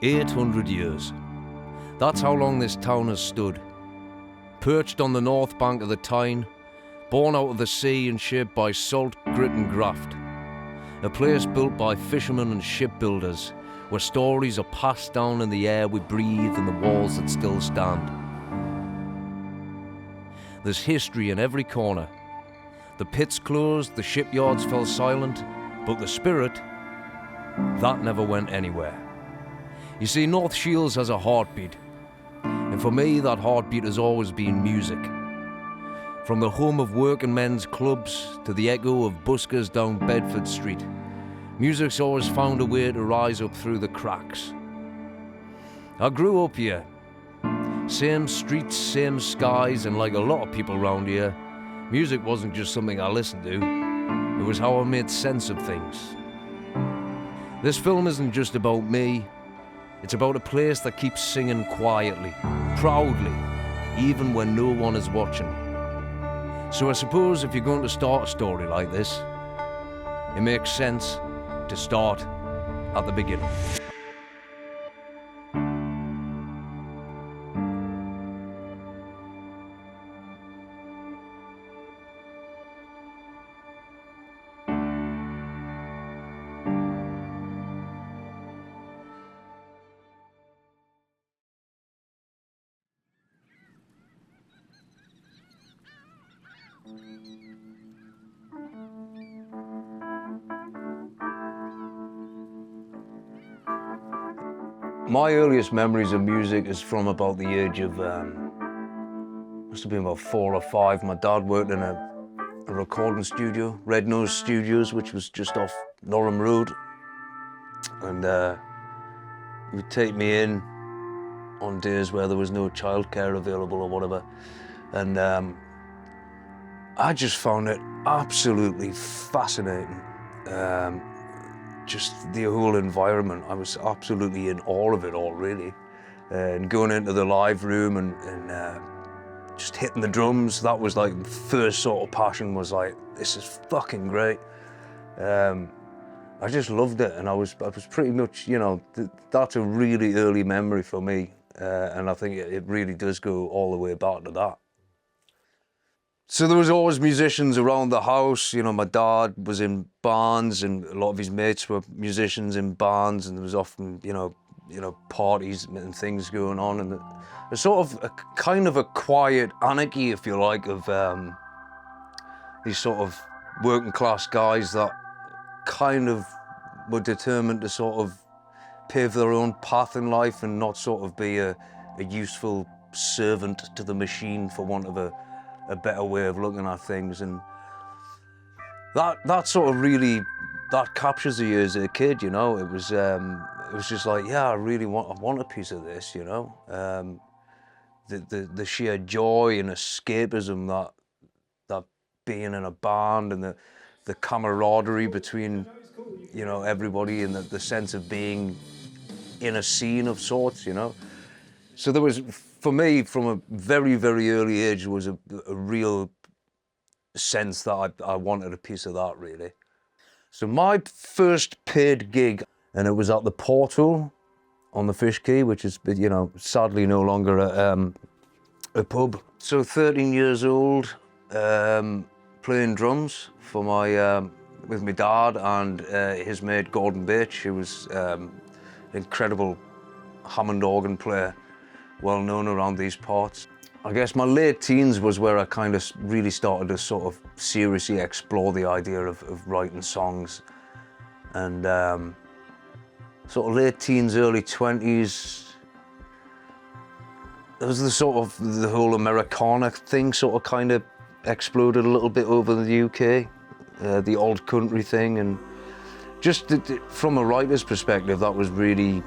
800 years. That's how long this town has stood. Perched on the north bank of the Tyne, born out of the sea and shaped by salt, grit and graft. A place built by fishermen and shipbuilders, where stories are passed down in the air we breathe and the walls that still stand. There's history in every corner. The pits closed, the shipyards fell silent, but the spirit, that never went anywhere. You see, North Shields has a heartbeat, and for me that heartbeat has always been music. From the home of working men's clubs to the echo of buskers down Bedford Street, music's always found a way to rise up through the cracks. I grew up here. Same streets, same skies, and like a lot of people around here, music wasn't just something I listened to, it was how I made sense of things. This film isn't just about me, it's about a place that keeps singing quietly, proudly, even when no one is watching. So I suppose if you're going to start a story like this, it makes sense to start at the beginning. My earliest memories of music is from about the age of, must have been about 4 or 5. My dad worked in a recording studio, Red Nose Studios, which was just off Norham Road. And he would take me in on days where there was no childcare available or whatever. And I just found it absolutely fascinating. Just the whole environment, I was absolutely in awe of it all, really. And going into the live room and just hitting the drums, that was like the first sort of passion, was like, this is fucking great. I just loved it, and I was pretty much, you know, that's a really early memory for me, and I think it really does go all the way back to that. So there was always musicians around the house. You know, my dad was in bands, and a lot of his mates were musicians in bands, and there was often, you know, parties and things going on, and a sort of a kind of a quiet anarchy, if you like, of these sort of working class guys that kind of were determined to sort of pave their own path in life and not sort of be a useful servant to the machine, for want of a better way of looking at things. And that sort of really, that captures you as a kid, you know. It was just like, yeah, I want a piece of this, you know. The sheer joy and escapism that being in a band, and the camaraderie between, you know, everybody, and the sense of being in a scene of sorts, you know. So there was, for me, from a very, very early age, was a real sense that I wanted a piece of that, really. So my first paid gig, and it was at the Portal on the Fish Quay, which is, you know, sadly no longer a pub. So 13 years old, playing drums for with my dad and his mate Gordon Bache, who was an incredible Hammond organ player, well known around these parts. I guess my late teens was where I kind of really started to sort of seriously explore the idea of writing songs. And sort of late teens, early 20s, there was the whole Americana thing sort of kind of exploded a little bit over the UK, the old country thing. And just from a writer's perspective, that was really,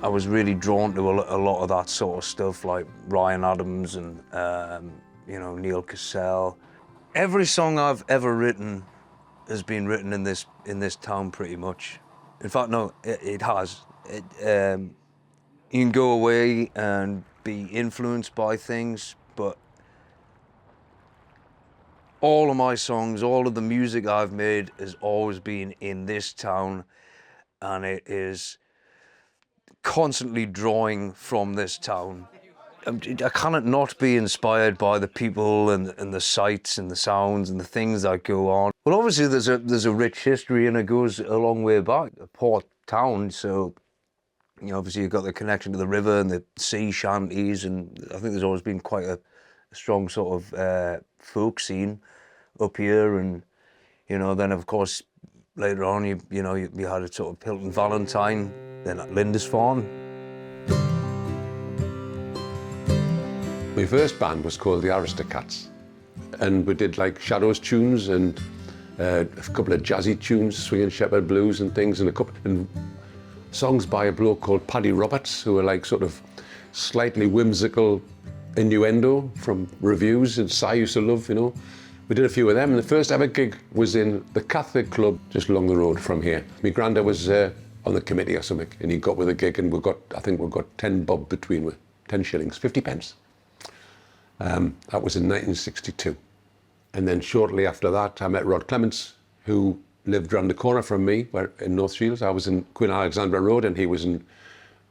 I was really drawn to a lot of that sort of stuff, like Ryan Adams and you know, Neil Cassell. Every song I've ever written has been written in this town, pretty much. In fact, no, it has. You can go away and be influenced by things, but all of my songs, all of the music I've made has always been in this town, and it is constantly drawing from this town. I cannot not be inspired by the people and the sights and the sounds and the things that go on. Well, obviously there's a rich history and it goes a long way back. A port town, so you know, obviously you've got the connection to the river and the sea shanties, and I think there's always been quite a strong sort of folk scene up here. And you know, then of course later on you had a sort of Hilton Valentine, then at Lindisfarne. My first band was called the Aristocats, and we did like Shadows tunes and a couple of jazzy tunes, Swinging Shepherd blues and things, and a couple and songs by a bloke called Paddy Roberts, who were like sort of slightly whimsical innuendo from reviews and Si used to love, you know. We did a few of them, and the first ever gig was in the Catholic Club just along the road from here. My granddad was on the committee or something, and he got with a gig, and I think we got 10 bob between with 10 shillings, 50 pence. That was in 1962. And then shortly after that, I met Rod Clements, who lived round the corner from me in North Shields. I was in Queen Alexandra Road and he was in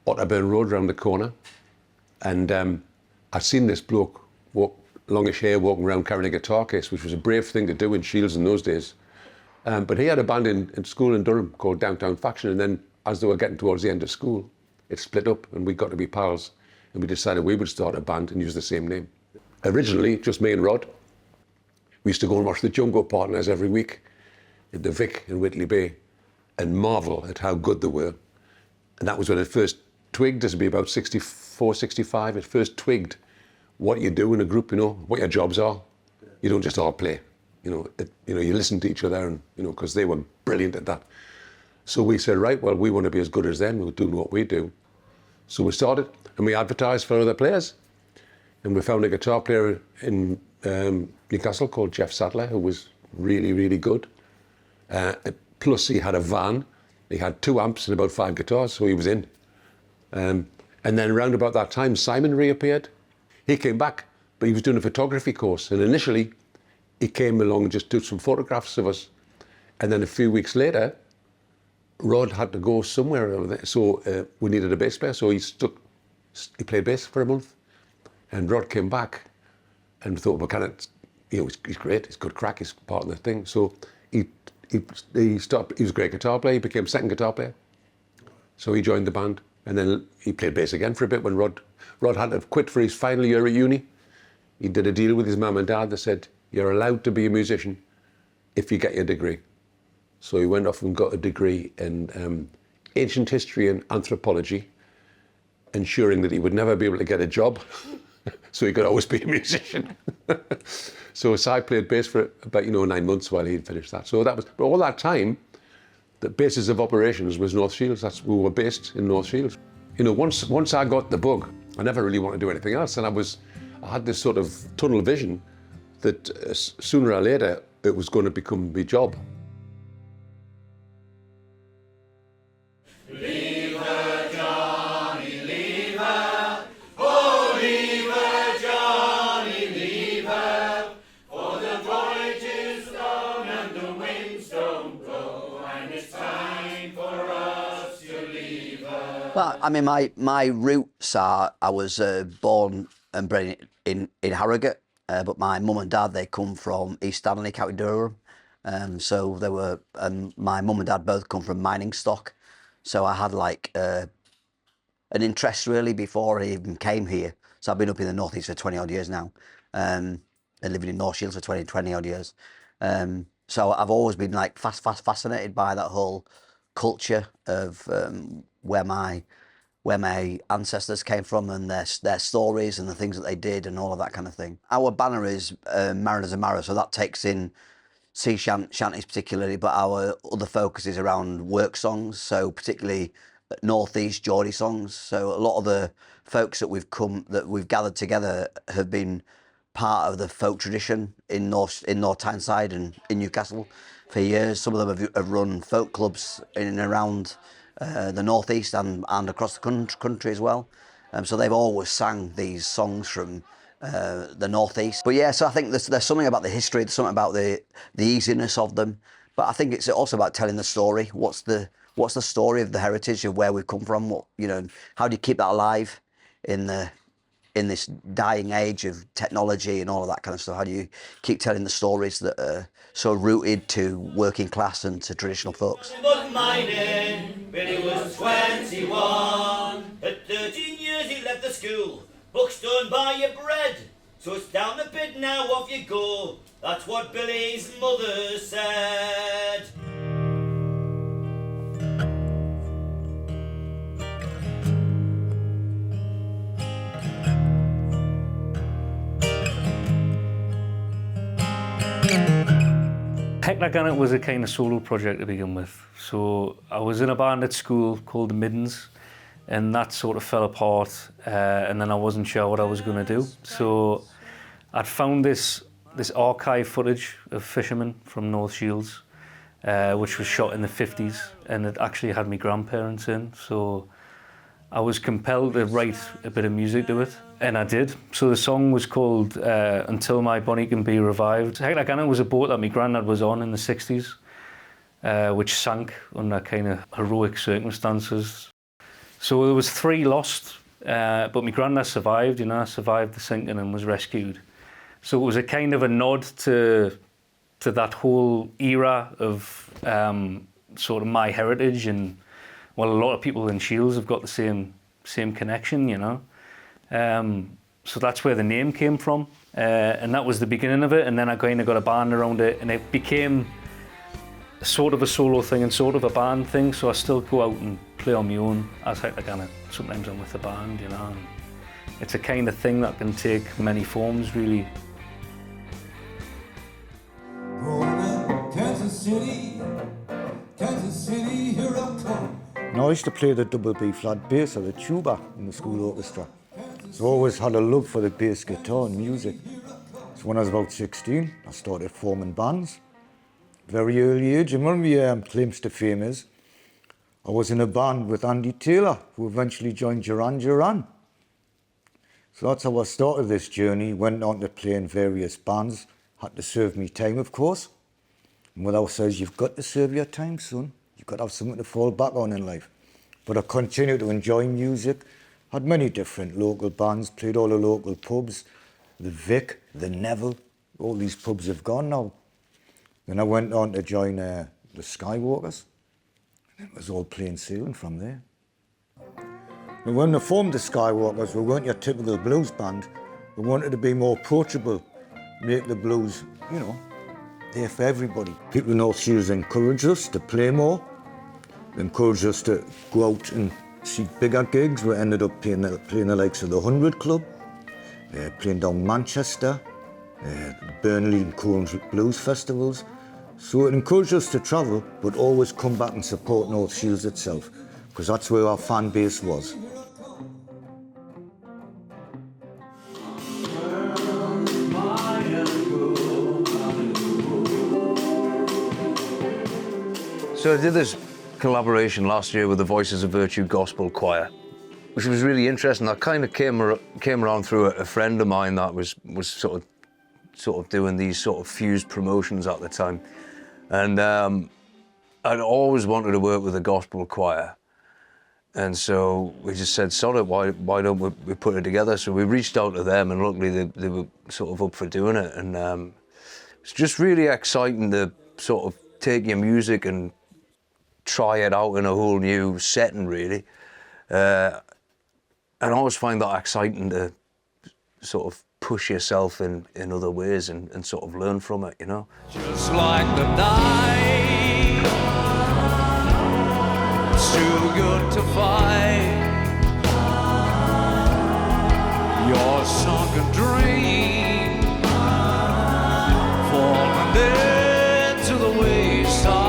Otterburn Road round the corner. And I'd seen this bloke longish hair walking around carrying a guitar case, which was a brave thing to do in Shields in those days. But he had a band in school in Durham called Downtown Faction, and then as they were getting towards the end of school, it split up and we got to be pals, and we decided we would start a band and use the same name. Originally, just me and Rod. We used to go and watch the Jungo Partners every week at the Vic in Whitley Bay and marvel at how good they were. And that was when it first twigged, this would be about 64, 65, it first twigged what you do in a group, you know, what your jobs are. You don't just all play, you know, you listen to each other, and, you know, because they were brilliant at that. So we said, right, well, we want to be as good as them, we're doing what we do. So we started and we advertised for other players. And we found a guitar player in Newcastle called Jeff Sadler, who was really, really good. Plus he had a van, he had 2 amps and about 5 guitars, so he was in. And then around about that time, Simon reappeared. He came back, but he was doing a photography course. And initially, he came along and just took some photographs of us. And then a few weeks later, Rod had to go somewhere over there. So we needed a bass player, so he played bass for a month. And Rod came back and thought, well, he's great, he's good crack, he's part of the thing. So he was a great guitar player, he became second guitar player. So he joined the band, and then he played bass again for a bit when Rod had to quit for his final year at uni. He did a deal with his mum and dad that said, you're allowed to be a musician if you get your degree. So he went off and got a degree in ancient history and anthropology, ensuring that he would never be able to get a job. So he could always be a musician. So Si played bass for about 9 months while he'd finished that. So that was, but all that time, the basis of operations was North Shields. We were based in North Shields. You know, once I got the bug, I never really wanted to do anything else, and I had this sort of tunnel vision that sooner or later it was going to become my job. Well, I mean, my roots are, I was born and bred in Harrogate, but my mum and dad, they come from East Stanley, County Durham. So they were, my mum and dad both come from mining stock. So I had like an interest really before I even came here. So I've been up in the North East for 20 odd years now, and living in North Shields for 20 odd years. So I've always been like fascinated by that whole culture of where my ancestors came from and their stories and the things that they did and all of that kind of thing. Our banner is Mariners and Marrows, so that takes in sea shanties particularly, but our other focus is around work songs, so particularly North East Geordie songs. So a lot of the folks that we've gathered together have been part of the folk tradition in North Tyneside and in Newcastle for years. Some of them have run folk clubs in and around the North East and across the country as well. So they've always sang these songs from the North East. But yeah, so I think there's something about the history, there's something about the easiness of them. But I think it's also about telling the story. What's the what's the story of the heritage of where we've come from? What, you know, how do you keep that alive in this dying age of technology and all of that kind of stuff? How do you keep telling the stories that are so rooted to working class and to traditional folks? Mining when he was 21. At 13 years he left the school. Books don't buy you bread, so it's down the pit now, off you go. That's what Billy's mother said. Hector Gannet was a kind of solo project to begin with. So I was in a band at school called the Middens, and that sort of fell apart, and then I wasn't sure what I was going to do. So I'd found this archive footage of fishermen from North Shields, which was shot in the 50s, and it actually had my grandparents in. So I was compelled to write a bit of music to it, and I did. So the song was called Until My Bonnie Can Be Revived. Hector Gannet was a boat that my granddad was on in the 60s, which sank under kind of heroic circumstances. So there was 3 lost, but my granddad survived, you know, survived the sinking and was rescued. So it was a kind of a nod to that whole era of sort of my heritage, and well, a lot of people in Shields have got the same connection, you know. So that's where the name came from, and that was the beginning of it. And then I kind of got a band around it, and it became sort of a solo thing and sort of a band thing. So I still go out and play on my own as Hector Gannet. Sometimes I'm with a band, you know. And it's a kind of thing that can take many forms, really. Kansas City, here I come. I used to play the double B flat bass or the tuba in the school orchestra. So I always had a love for the bass guitar and music. So when I was about 16, I started forming bands. Very early age, and one of my claims to fame is I was in a band with Andy Taylor, who eventually joined Duran Duran. So that's how I started this journey, went on to play in various bands, had to serve me time, of course. And Mother says, you've got to serve your time, son. You've got to have something to fall back on in life. But I continued to enjoy music, had many different local bands, played all the local pubs, the Vic, the Neville, all these pubs have gone now. Then I went on to join the Skywalkers, and it was all plain sailing from there. And when I formed the Skywalkers, we weren't your typical blues band. We wanted to be more approachable, make the blues, you know, there for everybody. People in North Shields encouraged us to play more, encouraged us to go out and see bigger gigs. We ended up playing the likes of the 100 Club, playing down Manchester, Burnley and Coens Blues Festivals. So it encouraged us to travel, but always come back and support North Shields itself, because that's where our fan base was. So I did this collaboration last year with the Voices of Virtue Gospel Choir, which was really interesting. I kind of came around through a friend of mine that was sort of doing these sort of fused promotions at the time. And I'd always wanted to work with a gospel choir. And so we just said, sod it, why don't we put it together? So we reached out to them, and luckily they were sort of up for doing it. And it's just really exciting to sort of take your music and try it out in a whole new setting, really. And I always find that exciting to sort of push yourself in other ways and sort of learn from it, you know. Just like the night, it's too good to fight. Your sunken dream, falling into the wayside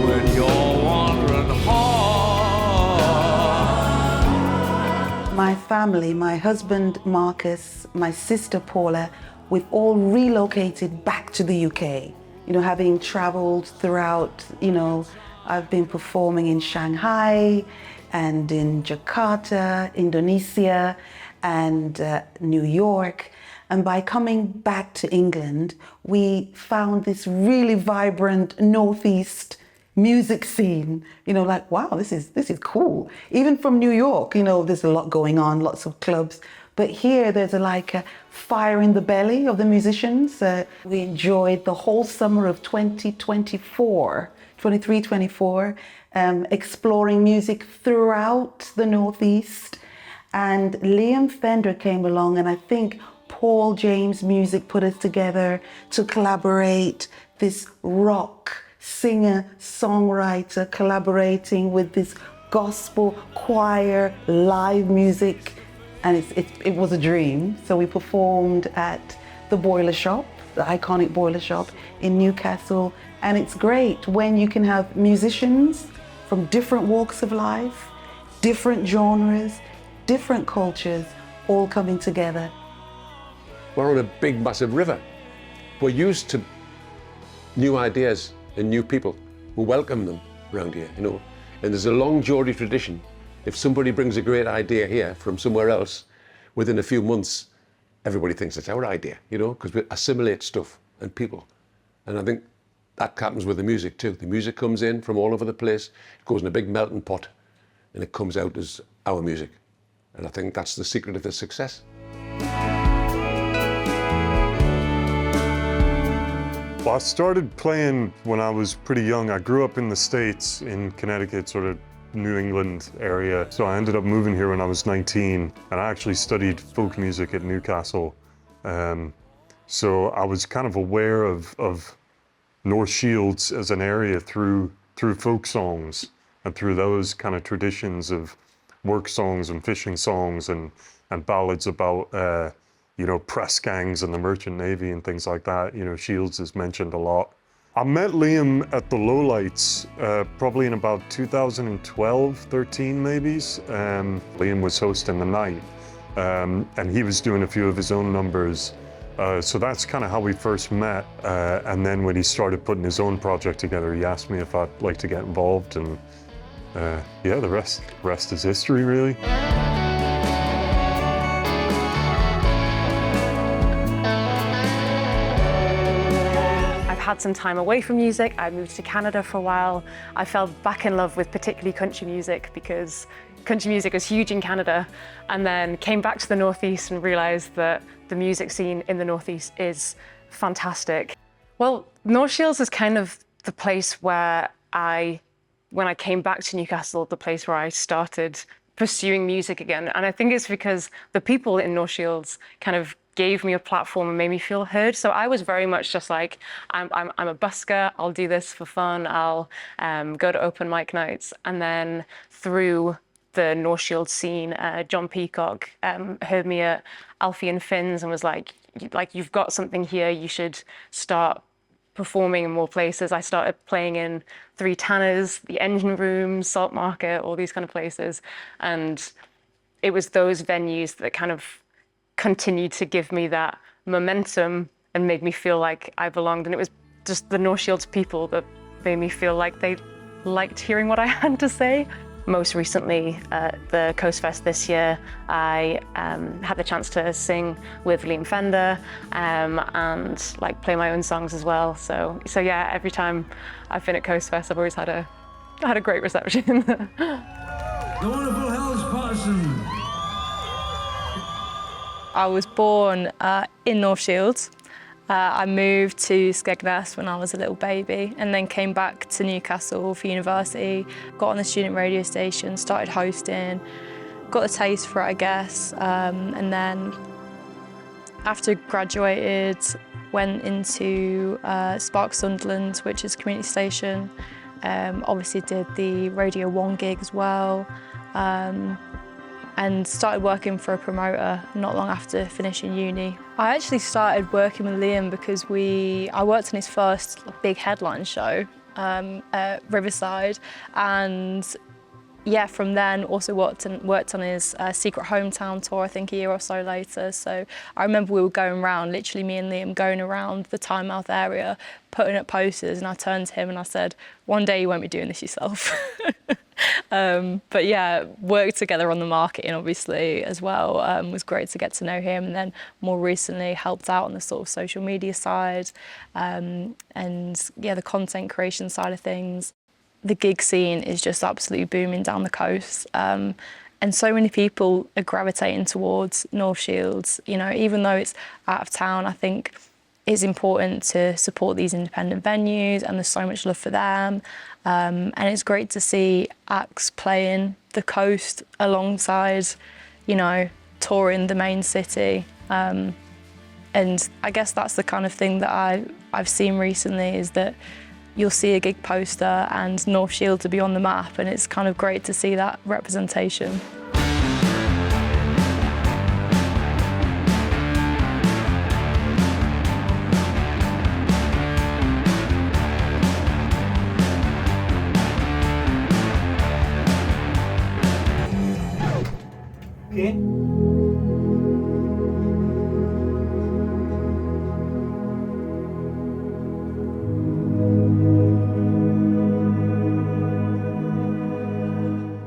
when you're wandering hard. My family, my husband Marcus, my sister Paula, we've all relocated back to the UK. You know, having traveled throughout, you know, I've been performing in Shanghai and in Jakarta, Indonesia, and New York. And by coming back to England, we found this really vibrant Northeast music scene, you know, like, wow, this is cool. Even from New York, you know, there's a lot going on, lots of clubs. But here there's a fire in the belly of the musicians. We enjoyed the whole summer of 2024, 23, 24, exploring music throughout the Northeast. And Liam Fender came along, and I think Paul James Music put us together to collaborate, this rock singer, songwriter collaborating with this gospel choir, live music, and it was a dream. So we performed at the Boiler Shop, the iconic Boiler Shop in Newcastle, and it's great when you can have musicians from different walks of life, different genres, different cultures, all coming together. We're on a big, massive river. We're used to new ideas and new people. We welcome them around here, you know. And there's a long Geordie tradition. If somebody brings a great idea here from somewhere else, within a few months, everybody thinks it's our idea, you know, because we assimilate stuff and people. And I think that happens with the music too. The music comes in from all over the place, it goes in a big melting pot, and it comes out as our music. And I think that's the secret of the success. Well, I started playing when I was pretty young. I grew up in the States, in Connecticut, sort of New England area. So I ended up moving here when I was 19, and I actually studied folk music at Newcastle. So I was kind of aware of North Shields as an area through folk songs and through those kind of traditions of work songs and fishing songs and ballads about you know, press gangs and the Merchant Navy and things like that. You know, Shields is mentioned a lot. I met Liam at the Lowlights probably in about 2012, 13 maybe. Liam was hosting the night and he was doing a few of his own numbers. So that's kind of how we first met. And then when he started putting his own project together, he asked me if I'd like to get involved, and yeah, the rest is history, really. Had some time away from music. I moved to Canada for a while. I fell back in love with particularly country music because country music was huge in Canada, and then came back to the Northeast and realized that the music scene in the Northeast is fantastic. Well, North Shields is kind of the place where when I came back to Newcastle, the place where I started pursuing music again. And I think it's because the people in North Shields kind of gave me a platform and made me feel heard. So I was very much just like, I'm a busker, I'll do this for fun, I'll go to open mic nights. And then through the North Shields scene, John Peacock heard me at Alfie and Finn's and was like, you've got something here, you should start performing in more places. I started playing in Three Tanners, the Engine Room, Salt Market, all these kind of places. And it was those venues that kind of continued to give me that momentum and made me feel like I belonged. And it was just the North Shields people that made me feel like they liked hearing what I had to say. Most recently, at the Coast Fest this year, I had the chance to sing with Liam Fender and like play my own songs as well. So yeah, every time I've been at Coast Fest, I've always had a great reception. The wonderful Hells Parson. I was born in North Shields. I moved to Skegness when I was a little baby and then came back to Newcastle for university, got on the student radio station, started hosting, got a taste for it, I guess, and then after graduated, went into Spark Sunderland, which is a community station, obviously did the Radio 1 gig as well, and started working for a promoter not long after finishing uni. I actually started working with Liam because I worked on his first big headline show at Riverside, and yeah, from then also worked on his Secret Hometown tour, I think a year or so later. So I remember we were going around, literally me and Liam going around the Tynemouth area, putting up posters, and I turned to him and I said, one day you won't be doing this yourself. But yeah, worked together on the marketing obviously as well. Was great to get to know him, and then more recently helped out on the sort of social media side and yeah, the content creation side of things. the gig scene is just absolutely booming down the coast. And so many people are gravitating towards North Shields. You know, even though it's out of town, I think it's important to support these independent venues, and there's so much love for them. And it's great to see acts playing the coast alongside, you know, touring the main city. And I guess that's the kind of thing that I've seen recently, is that you'll see a gig poster and North Shields to be on the map, and it's kind of great to see that representation. Okay.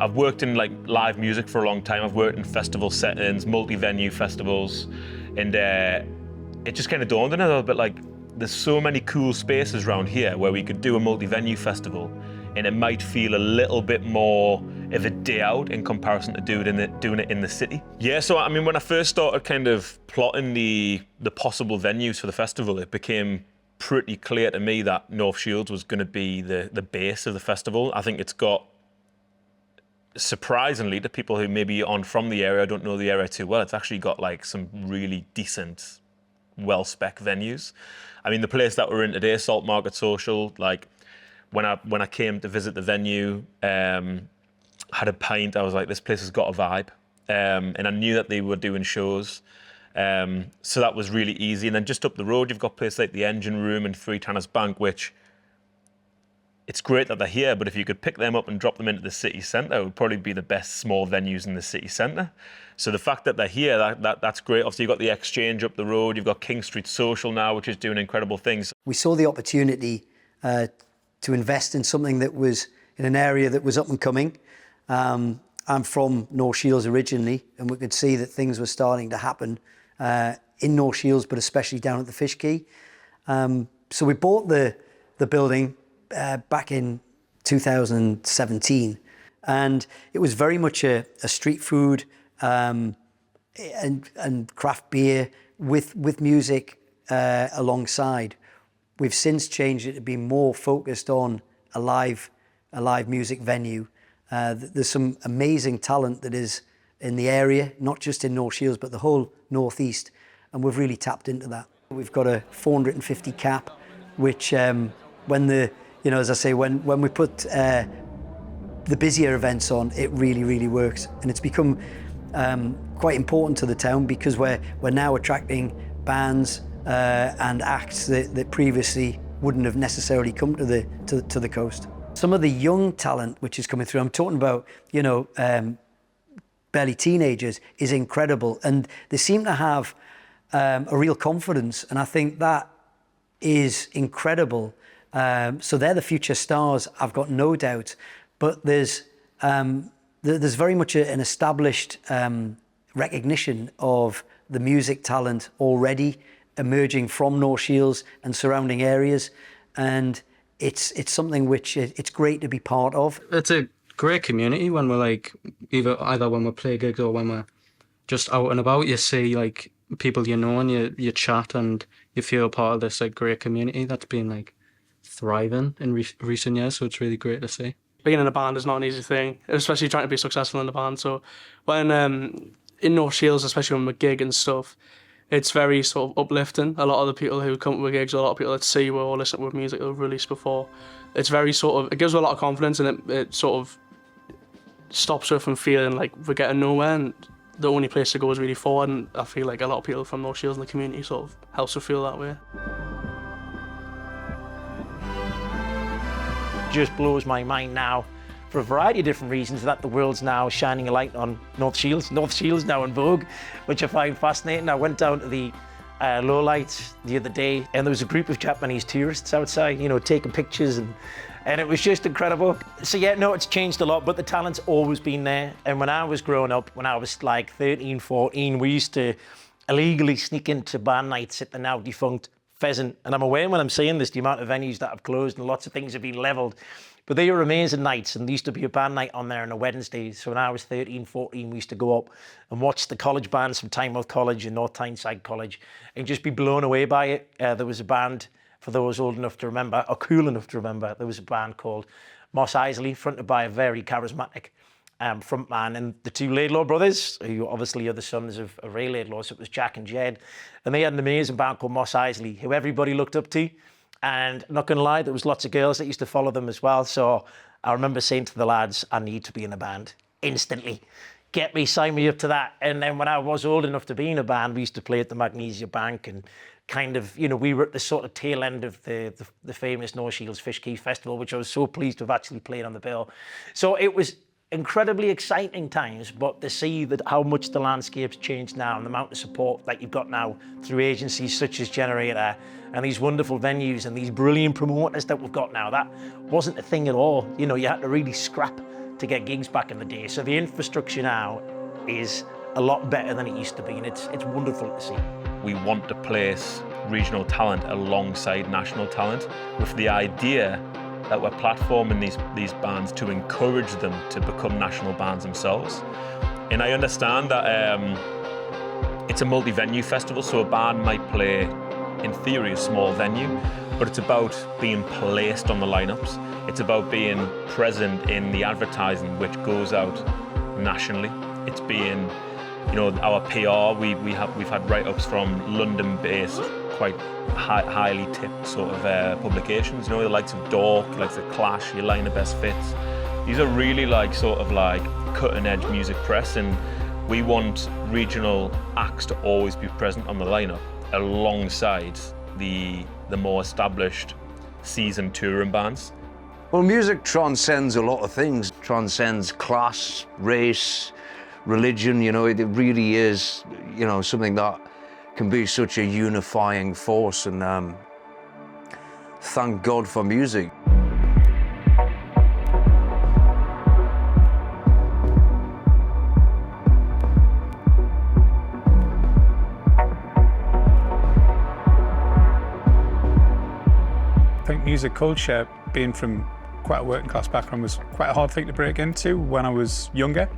I've worked in like live music for a long time. I've worked in festival settings, multi-venue festivals, and it just kind of dawned on me a little bit, like, there's so many cool spaces around here where we could do a multi-venue festival, and it might feel a little bit more of a day out in comparison to doing it in the city. Yeah, so I mean, when I first started kind of plotting the possible venues for the festival, it became pretty clear to me that North Shields was going to be the base of the festival. I think it's got, surprisingly to people who maybe aren't from the area, don't know the area too well, it's actually got like some really decent, well-spec venues. I mean, the place that we're in today, Salt Market Social, like when I came to visit the venue, had a pint, I was like, this place has got a vibe. And I knew that they were doing shows. So that was really easy. And then just up the road, you've got places like the Engine Room and Three Tanners Bank, which it's great that they're here, but if you could pick them up and drop them into the city centre, it would probably be the best small venues in the city centre. So the fact that they're here, that's great. Obviously, you've got the Exchange up the road. You've got King Street Social now, which is doing incredible things. We saw the opportunity to invest in something that was in an area that was up and coming. I'm from North Shields originally, and we could see that things were starting to happen in North Shields, but especially down at the Fish Quay. So we bought the building back in 2017, and it was very much a street food and craft beer with music alongside. We've since changed it to be more focused on a live music venue. There's some amazing talent that is in the area, not just in North Shields, but the whole Northeast, and we've really tapped into that. We've got a 450 cap, which as I say, when we put the busier events on, it really, really works. And it's become quite important to the town, because we're now attracting bands and acts that previously wouldn't have necessarily come to the coast. Some of the young talent which is coming through, I'm talking about, barely teenagers, is incredible. And they seem to have a real confidence, and I think that is incredible. So they're the future stars, I've got no doubt. But there's very much an established recognition of the music talent already emerging from North Shields and surrounding areas, and it's something which it's great to be part of. It's a great community when we're like either when we play gigs or when we're just out and about. You see like people you know, and you chat, and you feel part of this like great community that's been like thriving in recent years. So it's really great to see. Being in a band is not an easy thing, especially trying to be successful in a band. So when in North Shields, especially when we gig and stuff, it's very sort of uplifting. A lot of the people who come to the gigs, a lot of people that see or listen to music that we've released before, it's very sort of, it gives us a lot of confidence, and it sort of stops us from feeling like we're getting nowhere, and the only place to go is really forward. And I feel like a lot of people from North Shields in the community sort of helps us feel that way. Just blows my mind now, for a variety of different reasons, that the world's now shining a light on North Shields. North Shields now in vogue, which I find fascinating. I went down to the lowlights the other day, and there was a group of Japanese tourists outside, taking pictures, and it was just incredible. So yeah, no, it's changed a lot, but the talent's always been there. And when I was growing up, when I was like 13, 14, we used to illegally sneak into band nights at the now defunct pheasant. And I'm aware when I'm saying this, the amount of venues that have closed and lots of things have been levelled. But they were amazing nights, and there used to be a band night on there on a Wednesday. So when I was 13, 14, we used to go up and watch the college bands from Tynemouth College and North Tyneside College and just be blown away by it. There was a band, for those old enough to remember, or cool enough to remember, there was a band called Mos Eisley, fronted by a very charismatic frontman, and the two Laidlaw brothers, who obviously are the sons of Ray Laidlaw, so it was Jack and Jed. And they had an amazing band called Mos Eisley, who everybody looked up to. And not gonna lie, there was lots of girls that used to follow them as well. So I remember saying to the lads, I need to be in a band instantly. Get me, sign me up to that. And then when I was old enough to be in a band, we used to play at the Magnesia Bank, and kind of, you know, we were at the sort of tail end of the famous North Shields Fish Key Festival, which I was so pleased to have actually played on the bill. So it was incredibly exciting times, but to see that how much the landscape's changed now and the amount of support that you've got now through agencies such as Generator and these wonderful venues and these brilliant promoters that we've got now, that wasn't a thing at all. You know, you had to really scrap to get gigs back in the day. So the infrastructure now is a lot better than it used to be, and it's wonderful to see. We want to place regional talent alongside national talent with the idea that we're platforming these bands to encourage them to become national bands themselves. And I understand that it's a multi-venue festival, so a band might play, in theory, a small venue, but it's about being placed on the lineups. It's about being present in the advertising which goes out nationally. It's being, you know, our PR, we've had write-ups from London-based, quite highly tipped sort of publications, you know, the likes of Dork, the likes of Clash, Your Line of Best Fits. These are really like sort of like cutting-edge music press, and we want regional acts to always be present on the lineup alongside the more established seasoned touring bands. Well, music transcends a lot of things, transcends class, race, religion, you know, it really is, you know, something that can be such a unifying force, and thank God for music. I think music culture, being from quite a working class background, was quite a hard thing to break into when I was younger.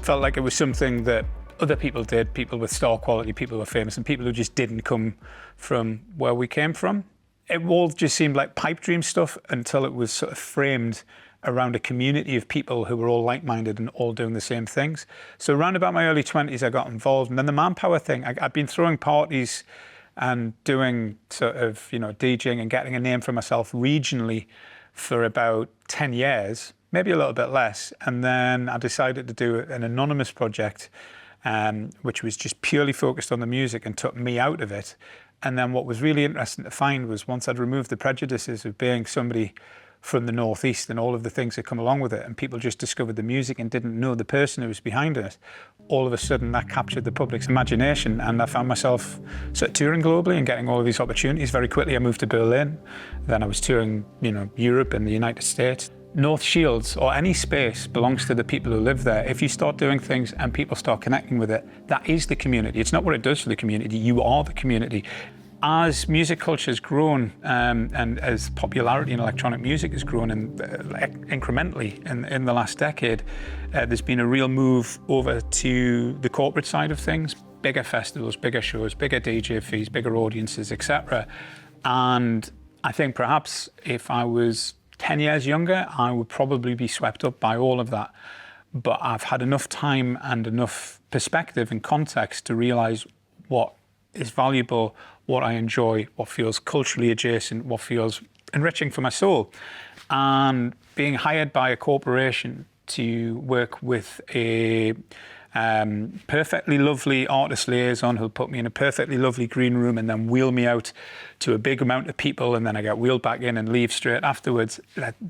Felt like it was something that other people did, people with star quality, people who were famous, and people who just didn't come from where we came from. It all just seemed like pipe dream stuff until it was sort of framed around a community of people who were all like-minded and all doing the same things. So around about my early 20s, I got involved. And then the Manpower thing, I'd been throwing parties and doing sort of, you know, DJing and getting a name for myself regionally for about 10 years, maybe a little bit less. And then I decided to do an anonymous project, which was just purely focused on the music and took me out of it. And then what was really interesting to find was once I'd removed the prejudices of being somebody from the Northeast and all of the things that come along with it, and people just discovered the music and didn't know the person who was behind it, all of a sudden that captured the public's imagination, and I found myself sort of touring globally and getting all of these opportunities very quickly. I moved to Berlin, then I was touring, you know, Europe and the United States. North Shields, or any space, belongs to the people who live there. If you start doing things and people start connecting with it, that is the community. It's not what it does for the community, you are the community. As music culture has grown and as popularity in electronic music has grown incrementally in the last decade, there's been a real move over to the corporate side of things, bigger festivals, bigger shows, bigger DJ fees, bigger audiences, etc. And I think perhaps if I was 10 years younger, I would probably be swept up by all of that. But I've had enough time and enough perspective and context to realize what is valuable, what I enjoy, what feels culturally adjacent, what feels enriching for my soul. And being hired by a corporation to work with a perfectly lovely artist liaison who'll put me in a perfectly lovely green room and then wheel me out to a big amount of people, and then I get wheeled back in and leave straight afterwards.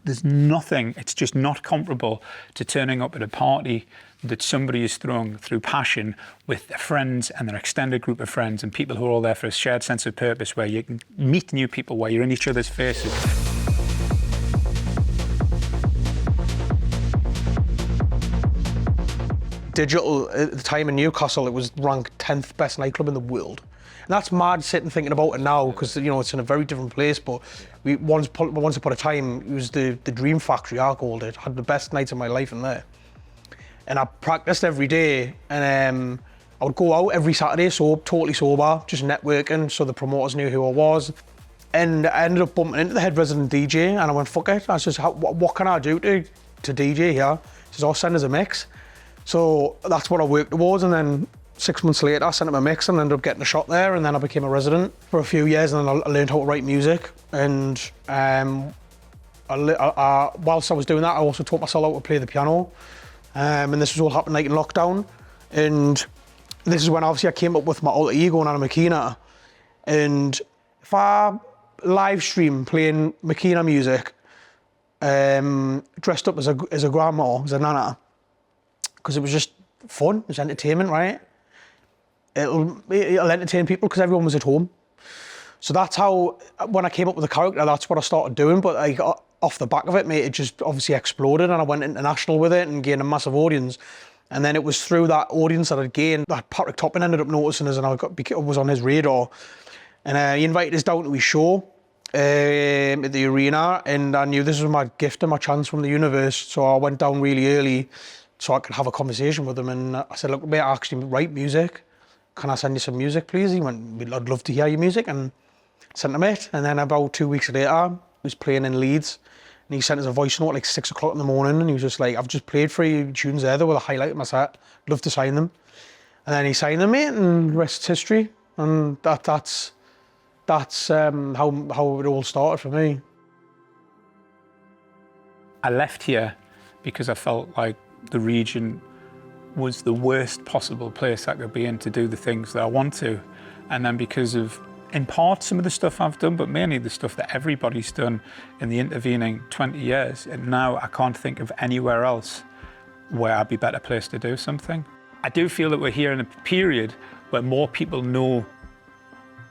There's nothing, it's just not comparable to turning up at a party that somebody is throwing through passion with their friends and their extended group of friends and people who are all there for a shared sense of purpose, where you can meet new people, where you're in each other's faces. Digital, at the time in Newcastle, it was ranked 10th best nightclub in the world. And that's mad sitting thinking about it now, because, you know, it's in a very different place, but once upon a time, it was the Dream Factory, I called it. I had the best nights of my life in there. And I practiced every day, and I would go out every Saturday, so totally sober, just networking, so the promoters knew who I was. And I ended up bumping into the head resident DJ, and I went, fuck it. I said, what can I do to DJ here? He says, I'll send us a mix. So that's what I worked towards, and then 6 months later, I sent him a mix and ended up getting a shot there, and then I became a resident for a few years, and then I learned how to write music. And whilst I was doing that, I also taught myself how to play the piano. And this was all happening like in lockdown. And this is when obviously I came up with my alter ego, Nana Makina. And if I live stream playing Makina music, dressed up as a grandma, as a nana, because it was just fun, it was entertainment, right? It'll entertain people because everyone was at home. So that's how, when I came up with the character, that's what I started doing. But like, off the back of it, mate, it just obviously exploded, and I went international with it and gained a massive audience. And then it was through that audience that I'd gained that Patrick Toppin ended up noticing us, and I was on his radar. And he invited us down to his show at the arena, and I knew this was my gift and my chance from the universe. So I went down really early so I could have a conversation with him. And I said, look, mate, I actually write music. Can I send you some music, please? He went, I'd love to hear your music. And sent him it. And then about 2 weeks later, I was playing in Leeds. And he sent us a voice note at like 6 o'clock in the morning. And he was just like, I've just played 3 tunes there. They were the highlight of my set. Love to sign them. And then he signed them, mate, and the rest is history. And that's how it all started for me. I left here because I felt like the region was the worst possible place I could be in to do the things that I want to. And then because of, in part, some of the stuff I've done, but mainly the stuff that everybody's done in the intervening 20 years, and now I can't think of anywhere else where I'd be better placed to do something. I do feel that we're here in a period where more people know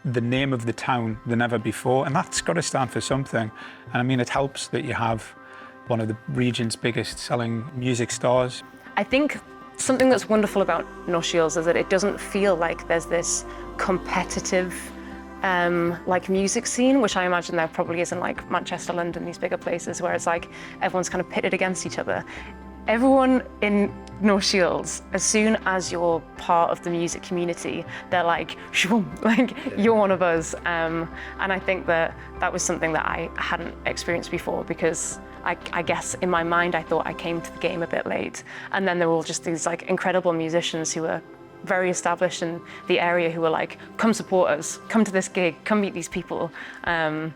the name of the town than ever before, and that's got to stand for something. And I mean, it helps that you have one of the region's biggest selling music stars. I think something that's wonderful about North Shields is that it doesn't feel like there's this competitive like music scene, which I imagine there probably is in like Manchester, London, these bigger places where it's like everyone's kind of pitted against each other. Everyone in North Shields, as soon as you're part of the music community, they're like, "Shoo," like you're one of us. And I think that was something that I hadn't experienced before, because I guess in my mind I thought I came to the game a bit late. And then there were all just these like incredible musicians who were very established in the area who were like, "Come support us, come to this gig, come meet these people." And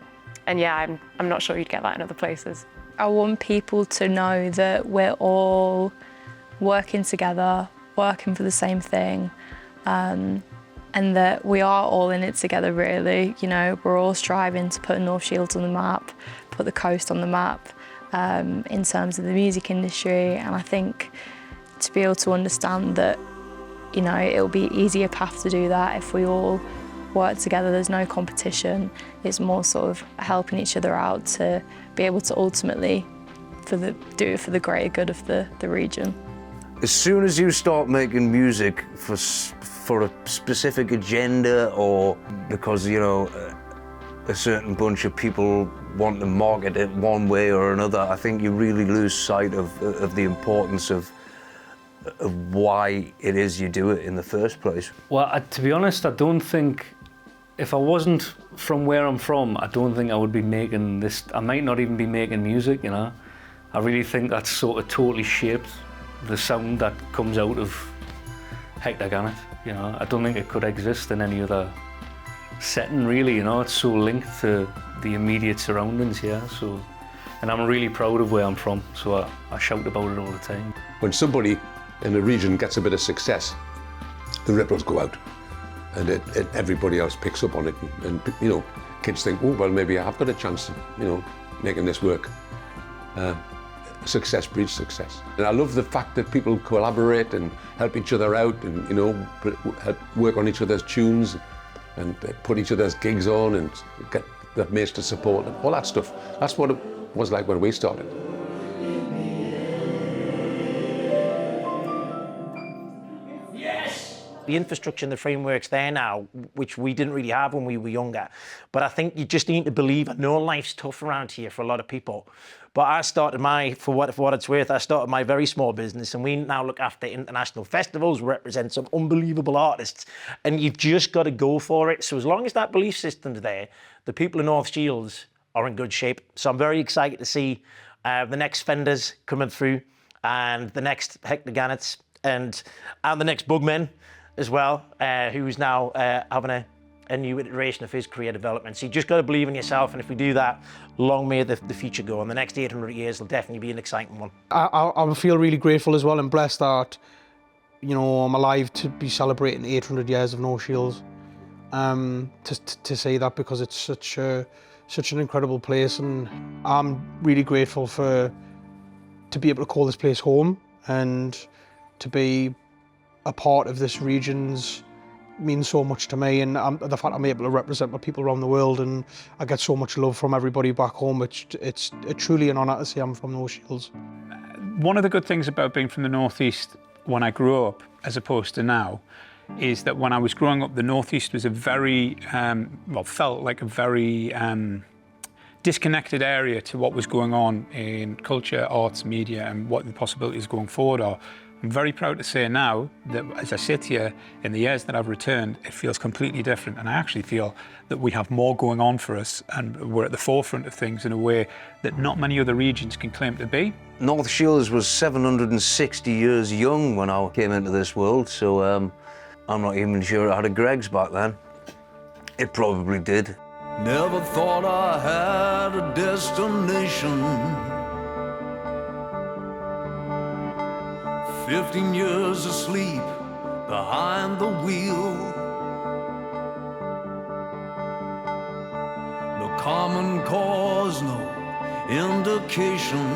yeah, I'm not sure you'd get that in other places. I want people to know that we're all working together, working for the same thing, and that we are all in it together, really. You know, we're all striving to put North Shields on the map, put the coast on the map in terms of the music industry. And I think to be able to understand that, you know, it'll be an easier path to do that if we all work together. There's no competition. It's more sort of helping each other out to be able to ultimately do it for the greater good of the region. As soon as you start making music for a specific agenda, or because, you know, a certain bunch of people want to market it one way or another, I think you really lose sight of the importance of why it is you do it in the first place. Well, to be honest, I don't think, if I wasn't from where I'm from, I don't think I would be making this. I might not even be making music, you know. I really think that's sort of totally shaped the sound that comes out of Hector Gannet, you know. I don't think it could exist in any other setting, really, you know. It's so linked to the immediate surroundings here, so. And I'm really proud of where I'm from, so I shout about it all the time. When somebody in a region gets a bit of success, the ripples go out. And everybody else picks up on it, and you know, kids think, oh well, maybe I've got a chance, you know, making this work. Success breeds success, and I love the fact that people collaborate and help each other out, and you know, help work on each other's tunes, and put each other's gigs on, and get their mates to support and all that stuff. That's what it was like when we started. the infrastructure and the framework's there now, which we didn't really have when we were younger. But I think you just need to believe. I know life's tough around here for a lot of people. But I started for what it's worth, I started my very small business, and we now look after international festivals, represent some unbelievable artists, and you've just got to go for it. So as long as that belief system's there, the people in North Shields are in good shape. So I'm very excited to see the next Fenders coming through, and the next Hector Gannets, and the next Bugmen as well, who's now having a new iteration of his career development. So you just got to believe in yourself, and if we do that, long may the future go. And the next 800 years will definitely be an exciting one. I feel really grateful as well and blessed that, you know, I'm alive to be celebrating 800 years of North Shields. To say that, because it's such an incredible place, and I'm really grateful to be able to call this place home, and to be a part of this region's means so much to me, and the fact I'm able to represent my people around the world, and I get so much love from everybody back home. It's truly an honour to say I'm from North Shields. One of the good things about being from the Northeast when I grew up, as opposed to now, is that when I was growing up, the Northeast was a very, felt like a very disconnected area to what was going on in culture, arts, media, and what the possibilities going forward are. I'm very proud to say now that as I sit here, in the years that I've returned, it feels completely different. And I actually feel that we have more going on for us, and we're at the forefront of things in a way that not many other regions can claim to be. North Shields was 760 years young when I came into this world, so I'm not even sure it had a Greggs back then. It probably did. Never thought I had a destination. 15 years asleep behind the wheel. No common cause, no indication.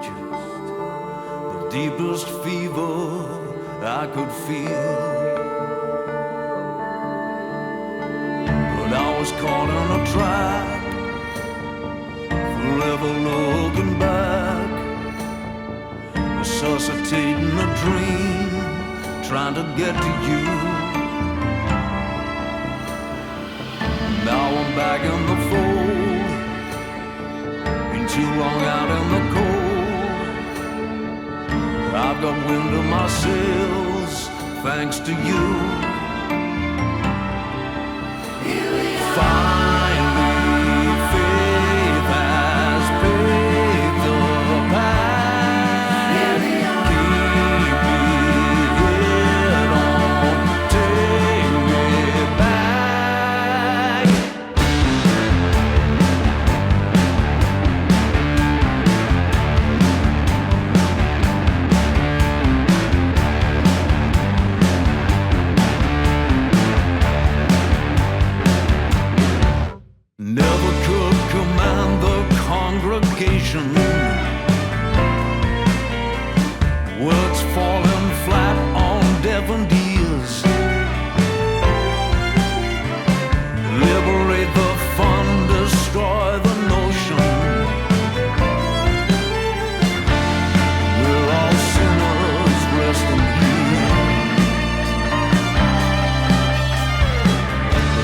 Just the deepest fever I could feel. But I was caught in a trap, forever looking back, resuscitating a dream, trying to get to you. Now I'm back in the fold, been too long out in the cold. I've got wind in my sails, thanks to you. Finally, faith has paid the price. Keep me here, don't take me back. Never could command the congregation. Words falling flat on deafened ears. Liberate the fun, destroy the notion. We're all sinners, rest in peace.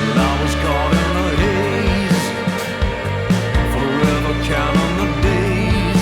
But I was caught in a haze, forever counting the days.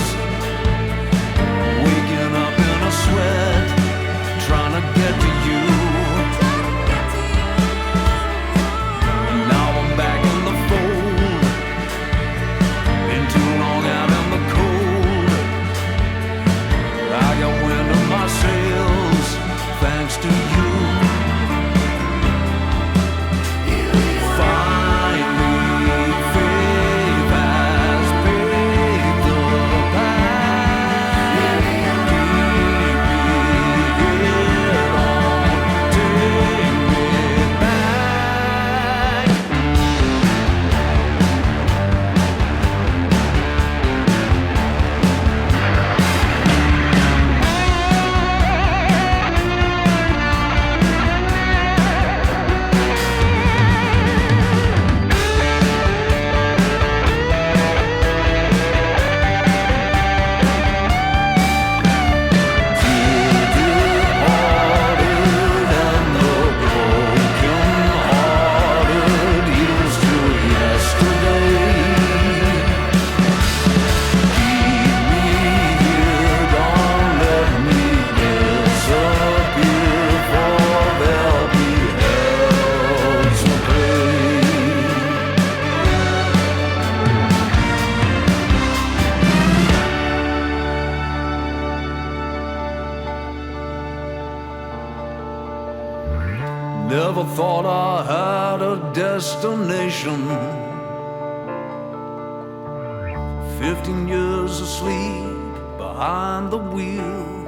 Never thought I had a destination. 15 years asleep behind the wheel.